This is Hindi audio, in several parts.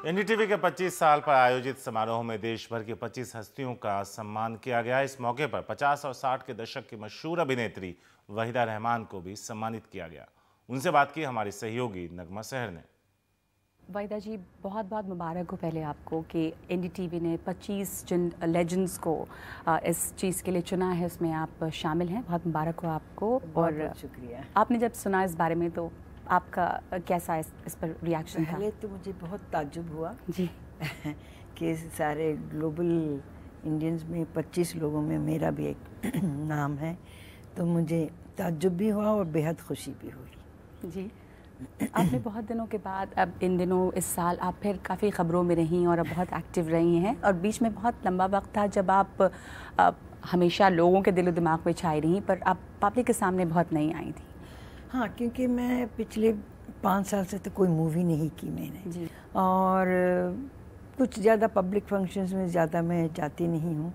एनडीटीवी के 25 साल पर आयोजित समारोह में देश भर की 25 हस्तियों का सम्मान किया गया। इस मौके पर 50 और 60 के दशक की मशहूर अभिनेत्री वहीदा रहमान को भी सम्मानित किया गया। उनसे बात की हमारी सहयोगी नगमा सहर ने। वहीदा जी, बहुत बहुत मुबारक हो पहले आपको कि एनडीटीवी ने 25 जिन लेजेंड्स को इस चीज़ के लिए चुना है, उसमें आप शामिल हैं। बहुत मुबारक हो आपको। और शुक्रिया। आपने जब सुना इस बारे में तो आपका कैसा इस पर रिएक्शन था? पहले तो मुझे बहुत ताज्जुब हुआ जी कि सारे ग्लोबल इंडियंस में 25 लोगों में मेरा भी एक नाम है, तो मुझे ताज्जुब भी हुआ और बेहद खुशी भी हुई। जी, आपने बहुत दिनों के बाद, अब इन दिनों इस साल आप फिर काफ़ी ख़बरों में रही और अब बहुत एक्टिव रही हैं, और बीच में बहुत लंबा वक्त था जब आप हमेशा लोगों के दिलो दिमाग में छाई रही, पर आप पब्लिक के सामने बहुत नहीं आई थी। हाँ, क्योंकि मैं पिछले 5 साल से तो कोई मूवी नहीं की मैंने जी। और कुछ ज़्यादा पब्लिक फंक्शंस में ज़्यादा मैं जाती नहीं हूँ,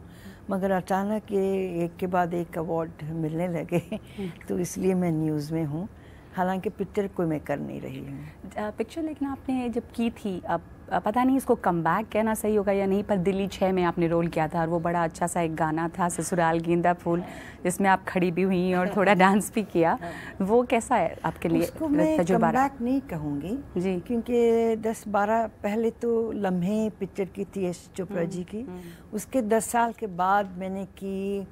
मगर अचानक ये एक के बाद एक अवार्ड मिलने लगे तो इसलिए मैं न्यूज़ में हूँ। हालांकि पिक्चर कोई मैं कर नहीं रही हूँ। पिक्चर लेकिन आपने जब की थी, अब पता नहीं इसको कमबैक कहना सही होगा या नहीं, पर दिल्ली 6 में आपने रोल किया था और वो बड़ा अच्छा सा एक गाना था, ससुराल गेंदा फूल, जिसमें आप खड़ी भी हुई और थोड़ा डांस भी किया। वो कैसा है आपके लिए? उसको मैं कमबैक नहीं कहूँगी जी, क्योंकि 10-12 पहले तो लम्हे पिक्चर की थी यश चोपड़ा जी की, उसके 10 साल के बाद मैंने की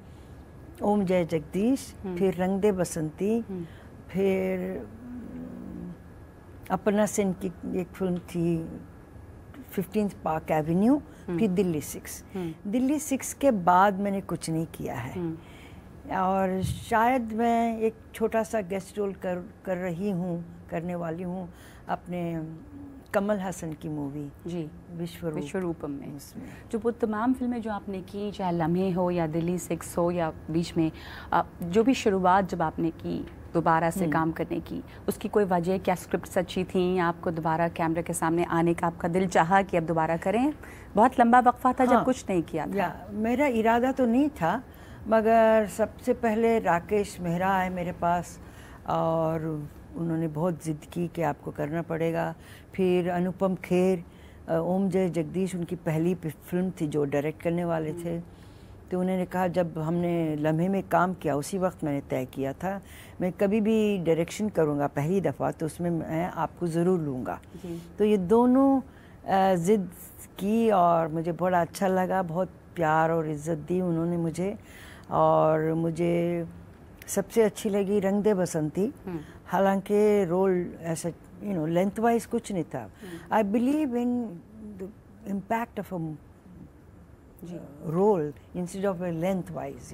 ओम जय जगदीश, फिर रंग दे बसंती, फिर अपना सेन की एक फिल्म थी 15th पार्क एवेन्यू, फिर दिल्ली 6। दिल्ली 6 के बाद मैंने कुछ नहीं किया है और शायद मैं एक छोटा सा गेस्ट रोल करने वाली हूँ अपने कमल हसन की मूवी जी विश्वरूपम में। उसमें जो वो तमाम फिल्में जो आपने की, चाहे लम्हे हो या दिल्ली 6 हो या बीच में जो भी शुरुआत जब आपने की दोबारा से काम करने की, उसकी कोई वजह, क्या स्क्रिप्ट अच्छी थी, आपको दोबारा कैमरे के सामने आने का आपका दिल चाहा कि अब दोबारा करें? बहुत लंबा वक्फा था जब कुछ नहीं किया था। मेरा इरादा तो नहीं था, मगर सबसे पहले राकेश मेहरा आए मेरे पास और उन्होंने बहुत ज़िद की कि आपको करना पड़ेगा। फिर अनुपम खेर, ओम जय जगदीश उनकी पहली फिल्म थी जो डायरेक्ट करने वाले थे, तो उन्होंने कहा, जब हमने लम्हे में काम किया उसी वक्त मैंने तय किया था मैं कभी भी डायरेक्शन करूँगा पहली दफ़ा तो उसमें मैं आपको ज़रूर लूँगा। तो ये दोनों ज़िद की और मुझे बड़ा अच्छा लगा, बहुत प्यार और इज़्ज़त दी उन्होंने मुझे, और मुझे सबसे अच्छी लगी रंग दे बसंती। हालांकि रोल ऐसा लेंथ वाइज कुछ नहीं था। I believe in the impact of a role instead of length wise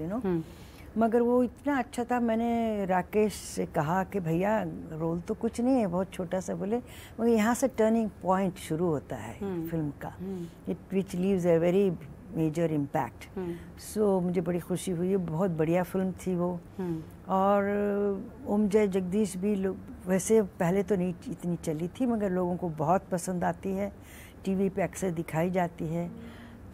मगर वो इतना अच्छा था। मैंने राकेश से कहा कि भैया रोल तो कुछ नहीं है, बहुत छोटा सा, बोले मगर यहाँ से टर्निंग पॉइंट शुरू होता है फिल्म का, it which leaves a very major impact. So मुझे बड़ी खुशी हुई, बहुत बढ़िया फिल्म थी वो। और ओम जय जगदीश भी वैसे पहले तो नहीं इतनी चली थी, मगर लोगों को बहुत पसंद आती है, टीवी पे अक्सर दिखाई जाती है,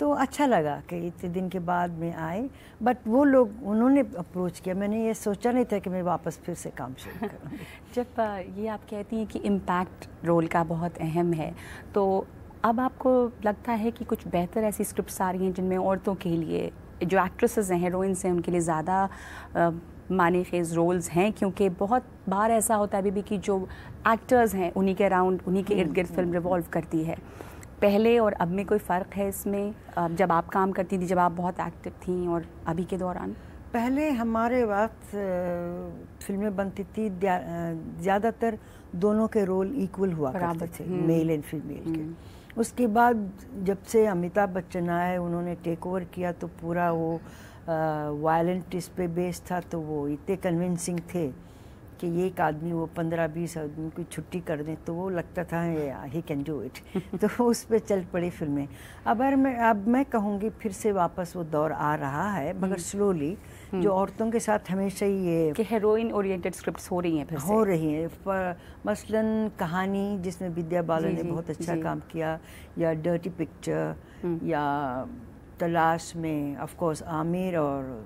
तो अच्छा लगा कि इतने दिन के बाद में आए। बट वो लोग उन्होंने अप्रोच किया, मैंने ये सोचा नहीं था कि मैं वापस फिर से काम शुरू करूँगी। जब ये आप कहती हैं कि इम्पैक्ट रोल का बहुत अहम है, तो अब आपको लगता है कि कुछ बेहतर ऐसी स्क्रिप्ट्स आ रही हैं जिनमें औरतों के लिए, जो एक्ट्रेसेस हैं, हीरोइंस हैं, उनके लिए ज़्यादा माने खेज़ रोल्स हैं? क्योंकि बहुत बार ऐसा होता है अभी भी कि जो एक्टर्स हैं उन्हीं के अराउंड, उन्हीं के इर्द गिर्द फिल्म रिवॉल्व करती है। पहले और अब में कोई फ़र्क है इसमें, जब आप काम करती थी, जब आप बहुत एक्टिव थी, और अभी के दौरान? पहले हमारे वक्त फिल्में बनती थी, ज़्यादातर दोनों के रोल इक्वल हुआ करते थे, मेल एंड फीमेल के। उसके बाद जब से अमिताभ बच्चन आए, उन्होंने टेक ओवर किया, तो पूरा वो वायलेंट इस पे बेस्ड था, तो वो इतने कन्विंसिंग थे कि एक आदमी वो 15-20 आदमी की छुट्टी कर दें तो वो लगता था ही कैन डू इट। तो उस पर चल पड़ी फिल्में। अब मैं कहूँगी फिर से वापस वो दौर आ रहा है, मगर स्लोली, जो औरतों के साथ हमेशा ही ये कि हीरोइन ओरिएंटेड स्क्रिप्ट्स हो रही हैं, फिर से हो रही हैं। मसलन कहानी, जिसमें विद्या बालन ने बहुत अच्छा काम किया, या डर्टी पिक्चर, या तलाश में ऑफ कोर्स आमिर और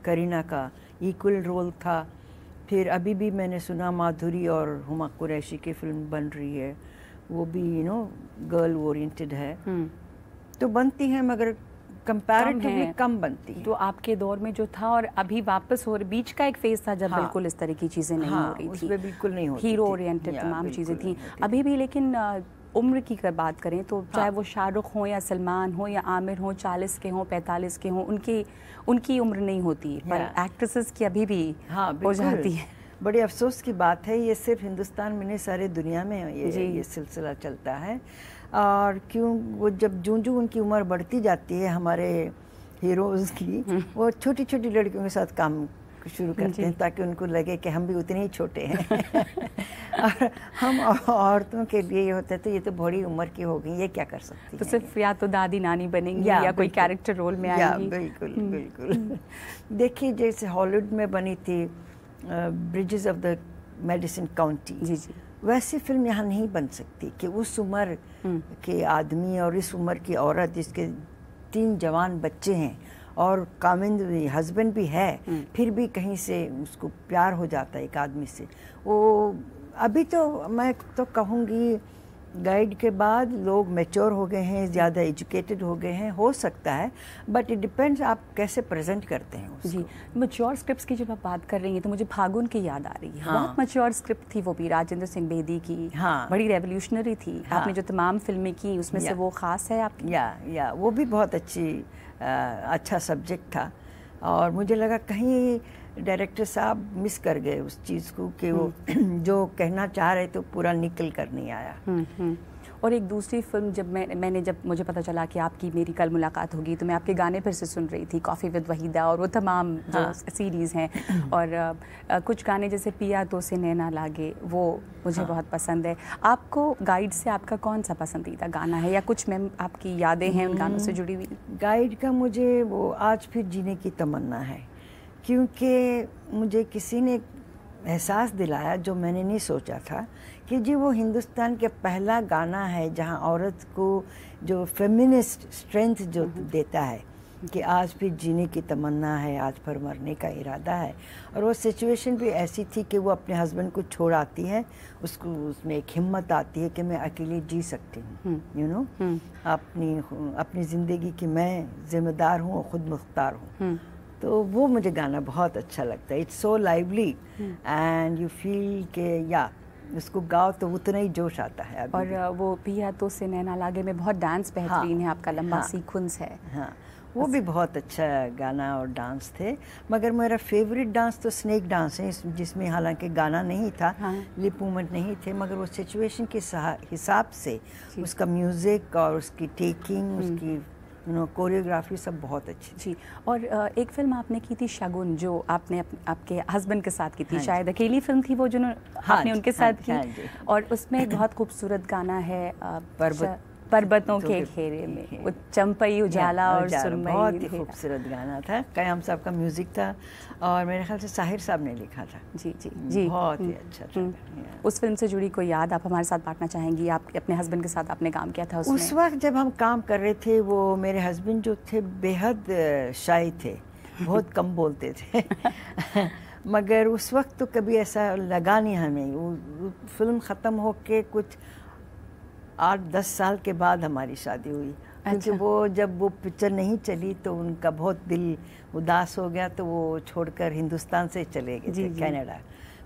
करीना का इक्वल रोल था। फिर अभी भी मैंने सुना माधुरी और हुमा कुरैशी की फिल्म बन रही है, वो भी गर्ल ओरिएंटेड है, तो बनती हैं मगर कंपैरेटिवली कम बनती है। तो आपके दौर में जो था और अभी वापस हो बीच का एक फेज था जब बिल्कुल इस तरह की चीज़ें नहीं हो रही थी, उसमें बिल्कुल नहीं होती, हीरो ओरिएंटेड तमाम चीज़ें थी अभी भी। लेकिन उम्र की अगर बात करें तो चाहे वो शाहरुख हो या सलमान हो या आमिर हो, 40 के हों 45 के हों, उनकी उम्र नहीं होती, पर एक्ट्रेसेस की अभी भी हो जाती है। बड़ी अफसोस की बात है, ये सिर्फ हिंदुस्तान में नहीं सारे दुनिया में ये सिलसिला चलता है। और क्यों वो जब जूं उनकी उम्र बढ़ती जाती है हमारे हीरोज़ की, वो छोटी छोटी लड़कियों के साथ काम शुरू करते हैं ताकि उनको लगे कि हम भी उतने ही छोटे हैं। और हम औरतों के लिए ये होता है तो ये तो बड़ी उम्र की हो गई, ये क्या कर सकती तो सिर्फ या तो दादी नानी बनेंगी या कोई कैरेक्टर रोल में आएंगी। बिल्कुल बिल्कुल। देखिए जैसे हॉलीवुड में बनी थी bridges of the Madison county, जी जी, वैसी फिल्म यहाँ नहीं बन सकती कि उस उम्र के आदमी और इस उम्र की औरत जिसके 3 जवान बच्चे हैं और कामिंद हस्बैंड भी है, फिर भी कहीं से उसको प्यार हो जाता है एक आदमी से। वो अभी तो मैं तो कहूँगी गाइड के बाद लोग मैच्योर हो गए हैं, ज़्यादा एजुकेटेड हो गए हैं, हो सकता है, बट इट डिपेंड्स आप कैसे प्रेजेंट करते हैं उसको। जी, मैच्योर स्क्रिप्ट्स की जब आप बात कर रही हैं तो मुझे फागुन की याद आ रही है। बहुत मैच्योर स्क्रिप्ट थी वो भी, राजेंद्र सिंह बेदी की, बड़ी रेवोल्यूशनरी थी। आपने जो तमाम फिल्में की उसमें से वो खास है आपकी? या वो भी बहुत अच्छा सब्जेक्ट था और मुझे लगा कहीं डायरेक्टर साहब मिस कर गए उस चीज़ को कि वो जो कहना चाह रहे तो पूरा निकल कर नहीं आया। और एक दूसरी फिल्म जब मुझे पता चला कि आपकी मेरी कल मुलाकात होगी तो मैं आपके गाने फिर से सुन रही थी, कॉफ़ी विद वहीदा और वो तमाम जो सीरीज़ हैं, और कुछ गाने जैसे पिया तो से नैना लागे वो मुझे बहुत पसंद है। आपको गाइड से आपका कौन सा पसंदीदा गाना है या कुछ मैम आपकी यादें हैं उन गानों से जुड़ी हुई? गाइड का मुझे वो आज फिर जीने की तमन्ना है, क्योंकि मुझे किसी ने एहसास दिलाया जो मैंने नहीं सोचा था कि जी वो हिंदुस्तान का पहला गाना है जहां औरत को जो फेमिनिस्ट स्ट्रेंथ जो देता है कि आज फिर जीने की तमन्ना है, आज पर मरने का इरादा है। और वो सिचुएशन भी ऐसी थी कि वो अपने हस्बैंड को छोड़ आती है, उसको उसमें एक हिम्मत आती है कि मैं अकेले जी सकती हूँ, यू नो, अपनी ज़िंदगी की मैं जिम्मेदार हूँ और ख़ुद मुख्तार हूँ। तो वो मुझे गाना बहुत अच्छा लगता है। It's so lively and you feel के या उसको गाओ तो उतना ही जोश आता है। और वो पिया तो से नैना लागे में बहुत डांस बेहतरीन है, आपका लंबा सीक्वेंस है। वो भी बहुत अच्छा गाना और डांस थे, मगर मेरा फेवरेट डांस तो स्नेक डांस है, जिसमें हालांकि गाना नहीं था, लिप मूवमेंट नहीं थे, मगर वो सिचुएशन के हिसाब से उसका म्यूज़िक और उसकी टेकिंग, उसकी कोरियोग्राफी सब बहुत अच्छी। जी, और एक फिल्म आपने की थी शगुन, जो आपने आपके हस्बैंड के साथ की थी, शायद अकेली फिल्म थी वो जो आपने उनके साथ की, और उसमें एक बहुत खूबसूरत गाना है पर्वतों के घेरे में, वो चंपई उजाला और सुरमई, बहुत ही खूबसूरत गाना था। कयाम साहब का म्यूजिक था और मेरे ख्याल से साहिर साहब ने लिखा था। जी जी जी, बहुत ही अच्छा था। उस फिल्म से जुड़ी कोई याद आप हमारे साथ बांटना चाहेंगी? आप अपने हस्बैंड के साथ आपने काम किया था उसमें? उस वक्त जब हम काम कर रहे थे, वो मेरे हस्बैंड जो थे बेहद शाय थे, बहुत कम बोलते थे मगर उस वक्त तो कभी ऐसा लगा नहीं हमें। वो फिल्म ख़त्म होके कुछ 8-10 साल के बाद हमारी शादी हुई। क्योंकि वो जब वो पिक्चर नहीं चली तो उनका बहुत दिल उदास हो गया, तो वो छोड़कर हिंदुस्तान से चले गए थे कनाडा।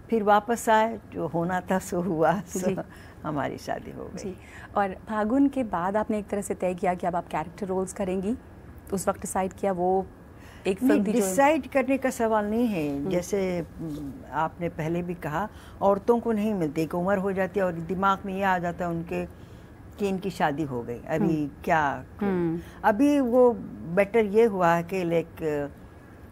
फिर वापस आए, जो होना था सो हुआ, सो हमारी शादी हो गई। और फागुन के बाद आपने एक तरह से तय किया कि अब आप कैरेक्टर रोल्स करेंगी, तो उस वक्त डिसाइड किया वो एक फिल्म थी? डिसाइड करने का सवाल नहीं है, जैसे आपने पहले भी कहा, औरतों को नहीं मिलती, एक उम्र हो जाती है और दिमाग में ये आ जाता है उनके कि इनकी शादी हो गई, अभी क्या। अभी वो बेटर ये हुआ है कि लाइक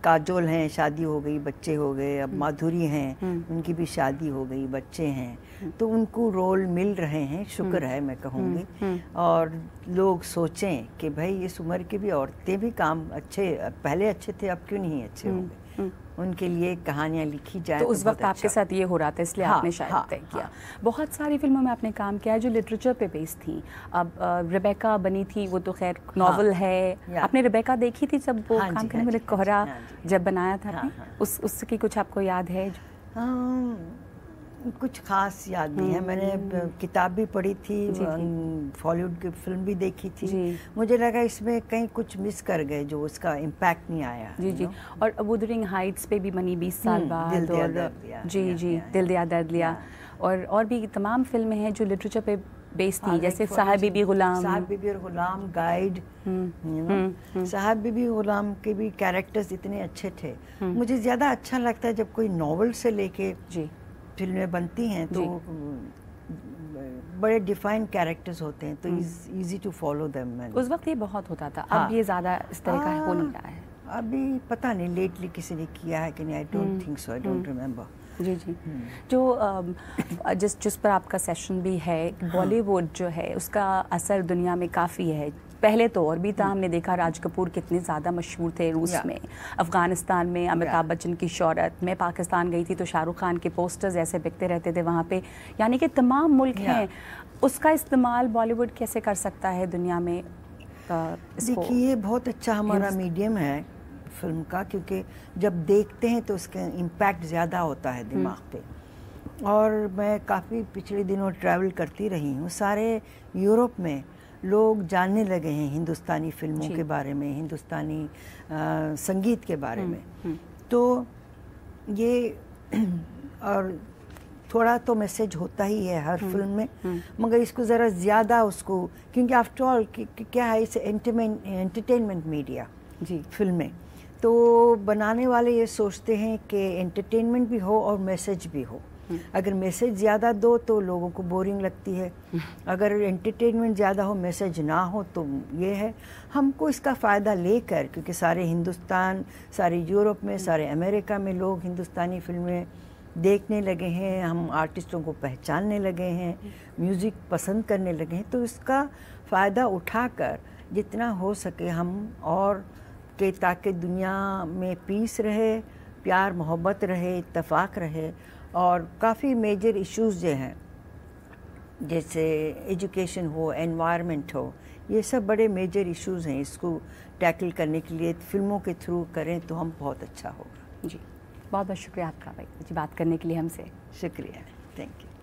काजोल हैं, शादी हो गई, बच्चे हो गए, अब माधुरी हैं, उनकी भी शादी हो गई, बच्चे हैं, तो उनको रोल मिल रहे हैं, शुक्र है मैं कहूँगी। और लोग सोचें कि भाई इस उम्र की भी औरतें भी काम अच्छे, पहले अच्छे थे, अब क्यों नहीं अच्छे होंगे, उनके लिए कहानियाँ लिखी जाए। तो उस वक्त आपके साथ ये हो रहा था, इसलिए आपने शायद तय किया। बहुत सारी फिल्मों में आपने काम किया है जो लिटरेचर पे बेस्ड थी। अब रेबेका बनी थी, वो तो खैर नॉवल है। आपने रेबेका देखी थी जब वो काम करने में कोहरा जब बनाया था आपने? उसकी कुछ आपको याद है? कुछ खास याद नहीं है। मैंने किताब भी पढ़ी थी, बॉलीवुड की फिल्म भी देखी थी। मुझे लगा इसमें कहीं कुछ मिस कर गए जो उसका इम्पैक्ट नहीं आया। जी। और वुदरिंग हाइट्स पे भी बनी 20 साल बाद, और दिल दिया दर्द लिया, और भी तमाम फिल्में हैं जो लिटरेचर पे बेस्ड थी, जैसे साहब बीबी और गुलाम, गाइड। साहब बीबी गुलाम के भी कैरेक्टर्स इतने अच्छे थे। मुझे ज़्यादा अच्छा लगता है जब कोई नॉवल से लेके फिल्में बनती हैं तो बड़े डिफाइंड कैरेक्टर्स होते हैं, तो इजी टू फॉलो देम। उस वक्त ये बहुत होता था, अब ये ज़्यादा इस तरह का हो नहीं रहा है। अभी पता नहीं लेटली किसी ने किया है कि नहीं, I don't think so, I don't remember. जी। जो जिस पर आपका सेशन भी है, बॉलीवुड जो है उसका असर दुनिया में काफ़ी है। पहले तो और भी था, हमने देखा राज कपूर कितने ज़्यादा मशहूर थे रूस में, अफ़गानिस्तान में अमिताभ बच्चन की शोहरत। मैं पाकिस्तान गई थी तो शाहरुख खान के पोस्टर्स ऐसे बिकते रहते थे वहाँ पे। यानी कि तमाम मुल्क हैं, उसका इस्तेमाल बॉलीवुड कैसे कर सकता है दुनिया में? देखिए, बहुत अच्छा हमारा मीडियम है फिल्म का, क्योंकि जब देखते हैं तो उसका इम्पैक्ट ज़्यादा होता है दिमाग पे। और मैं काफ़ी पिछले दिनों ट्रैवल करती रही हूँ, सारे यूरोप में लोग जानने लगे हैं हिंदुस्तानी फिल्मों के बारे में, हिंदुस्तानी संगीत के बारे में। तो ये और थोड़ा तो मैसेज होता ही है हर फिल्म में, मगर इसको ज़रा ज़्यादा उसको, क्योंकि आफ्टर ऑल क्या है, इसे एंटरटेनमेंट मीडिया फिल्में, तो बनाने वाले ये सोचते हैं कि एंटरटेनमेंट भी हो और मैसेज भी हो। अगर मैसेज ज़्यादा दो तो लोगों को बोरिंग लगती है, अगर एंटरटेनमेंट ज़्यादा हो मैसेज ना हो तो ये है। हमको इसका फ़ायदा लेकर, क्योंकि सारे हिंदुस्तान, सारे यूरोप में, सारे अमेरिका में लोग हिंदुस्तानी फिल्में देखने लगे हैं, हम आर्टिस्टों को पहचानने लगे हैं, म्यूज़िक पसंद करने लगे हैं, तो इसका फ़ायदा उठाकर जितना हो सके हम और के, ताकि दुनिया में पीस रहे, प्यार मोहब्बत रहे, इत्तेफाक रहे। और काफ़ी मेजर इश्यूज़ जो हैं, जैसे एजुकेशन हो, एनवायरनमेंट हो, ये सब बड़े मेजर इश्यूज़ हैं। इसको टैकल करने के लिए फिल्मों के थ्रू करें तो हम बहुत अच्छा होगा। जी, बहुत बहुत शुक्रिया आपका भाई जी, बात करने के लिए हमसे। शुक्रिया, थैंक यू।